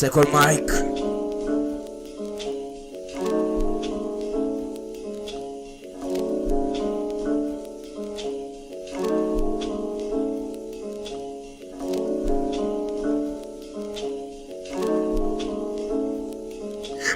Stai col Mike.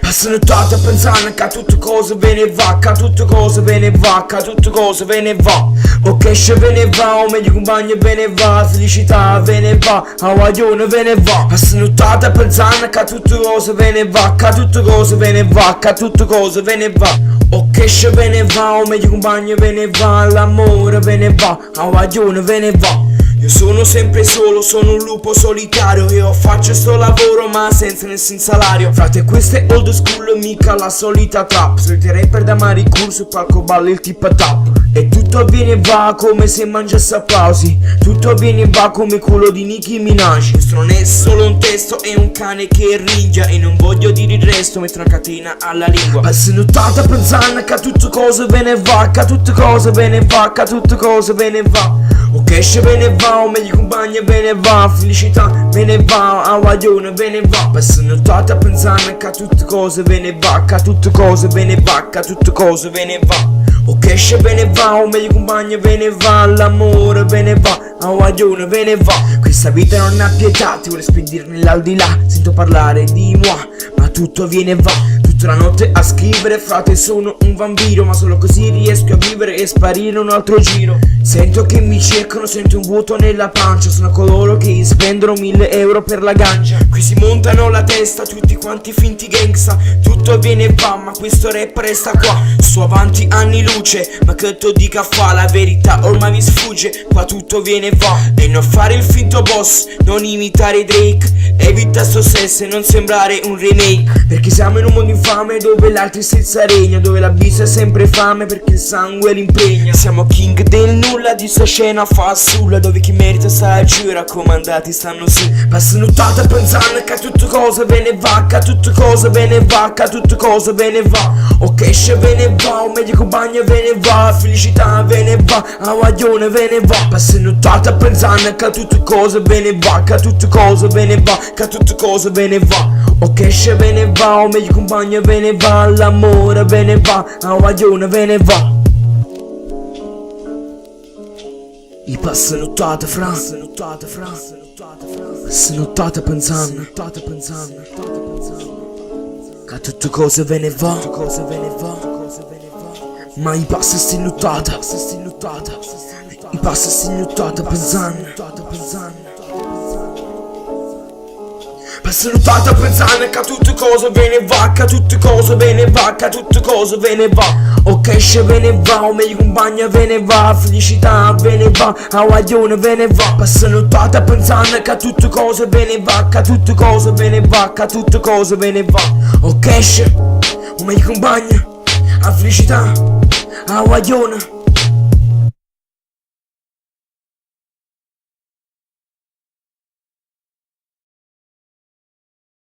Passano tutte a pensare che a tutte cose ve ne va, che a tutte cose ve ne va, che a tutte cose ve ne va. O cash ve ne va, o meglio compagno ve ne va, felicità ve ne va, a guaglione ve ne va. Passano tutte a pensare che a tutte cose ve ne va, che a tutte cose ve ne va, che a tutte cose ve ne va. O cash ve ne va, o meglio compagno ve ne va, l'amore ve ne va, a guaglione ve ne va. Io sono sempre solo, sono un lupo solitario. Io faccio sto lavoro ma senza nessun salario. Frate, questa è old school, mica la solita trap. Soliti rapper da Maricur, sul palco ballo il tip tap. E tutto avviene e va come se mangiasse applausi. Tutto avviene e va come culo di Nicki Minaj. Questo non è solo un testo, è un cane che ringia. E non voglio dire il resto, metto una catena alla lingua. Passano tanta pensando che a tutte cose ve ne va, che a tutte cose ve ne va, che a tutte cose ve ne va. O cash ve ne va, o meglio compagni ve ne va, felicità ve ne va, a guaglione ve ne va. Passano tutte a pensare che a tutte cose ve ne va, che a tutte cose ve ne va, che a tutte cose ve ne va. O cash ve ne va, o meglio compagni ve ne va, l'amore ve ne va, a guaglione ve ne va. Questa vita non ha pietà, ti vuole spedire nell'aldilà. Sento parlare di moi, ma tutto viene e va. Tutta la notte a scrivere, frate sono un vampiro, ma solo così riesco a vivere e sparire un altro giro. Sento che mi cercano, sento un vuoto nella pancia. Sono coloro che spendono 1000 euro per la gancia. Qui si montano la testa tutti quanti finti gangsta. Tutto viene e va, ma questo rap resta qua. Sto avanti anni luce, ma che tu dica fa, la verità ormai mi sfugge. Qua tutto viene e va, e non fare il finto boss, non imitare Drake. Evita sto sesso e non sembrare un remake. Perché siamo in un mondo infame dove l'arte senza regna, dove la bis è sempre fame perché il sangue l'impegna. Siamo king del nulla, di sta scena fa sulla, dove chi merita sta giù, i raccomandati stanno su. Passano tante pensando che a tutte cose ve ne va, che a tutte cose ve ne va, che a tutte cose ve ne va. O cash ve ne va, o meglio compagno ve ne va, felicità ve ne va, a guaglione ve ne va. Passano tante pensando che a tutte cose ve ne va, che a tutte cose ve ne va, che a tutte cose ve ne va. O cash ve ne va, o meglio compagno ve ne va, l'amore ve ne va, a guaglione ve ne va. I passano tutte fra, passano tutte pensando che a tutte cose ve ne va, ma i passi sti nuttata, i passi sti nuttata pensando. Passano tante pensando che a tutte cose ve ne va, che a tutte cose ve ne va, che a tutte cose ve ne va. O cash ve ne va, o meglio compagna ve ne va, felicità ve ne va, a guaglione ve ne va. Passano tante pensando che a tutte cose ve ne va, che a tutte cose ve ne va, che a tutte cose ve ne va. O cash, o meglio compagna, a felicità, a guaglione